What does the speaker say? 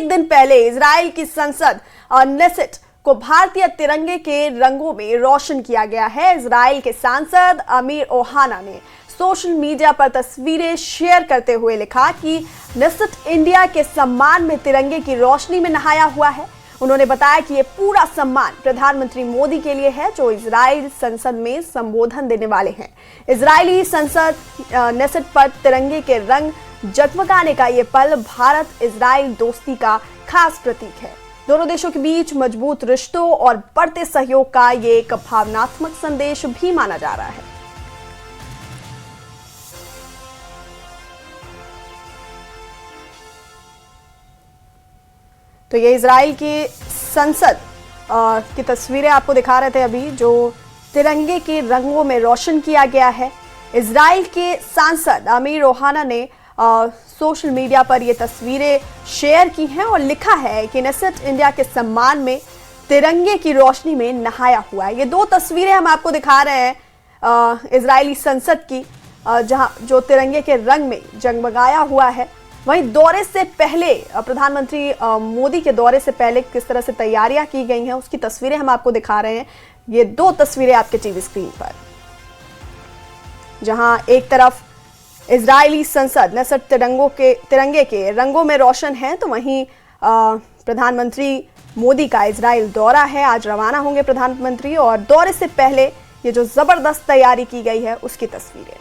एक दिन पहले इजराइल की संसद नेसेट को भारतीय तिरंगे के रंगों में रोशन किया गया है। इजराइल के सांसद अमीर ओहाना ने सोशल मीडिया पर तस्वीरें शेयर करते हुए लिखा कि नेसेट इंडिया के सम्मान में तिरंगे की रोशनी में नहाया हुआ है। उन्होंने बताया कि ये पूरा सम्मान प्रधानमंत्री मोदी के लिए है, जो इजराइल संसद में संबोधन देने वाले हैं। इजरायली संसद नेसेट पर तिरंगे के रंग जगमगाने का ये पल भारत इजराइल दोस्ती का खास प्रतीक है। दोनों देशों के बीच मजबूत रिश्तों और बढ़ते सहयोग का ये एक भावनात्मक संदेश भी माना जा रहा है। तो ये इजराइल की संसद की तस्वीरें आपको दिखा रहे थे अभी, जो तिरंगे के रंगों में रोशन किया गया है। इजराइल के सांसद अमीर ओहाना ने सोशल मीडिया पर ये तस्वीरें शेयर की हैं और लिखा है कि नेसेट इंडिया के सम्मान में तिरंगे की रोशनी में नहाया हुआ है। ये दो तस्वीरें हम आपको दिखा रहे हैं इजरायली संसद की, जहां जो तिरंगे के रंग में जगमगाया हुआ है। वहीं दौरे से पहले प्रधानमंत्री मोदी के दौरे से पहले किस तरह से तैयारियां की गई हैं, उसकी तस्वीरें हम आपको दिखा रहे हैं। ये दो तस्वीरें आपके टीवी स्क्रीन पर, जहां एक तरफ इजरायली संसद नेसेट तिरंगे के रंगों में रोशन है, तो वहीं प्रधानमंत्री मोदी का इजराइल दौरा है। आज रवाना होंगे प्रधानमंत्री, और दौरे से पहले ये जो जबरदस्त तैयारी की गई है उसकी तस्वीरें।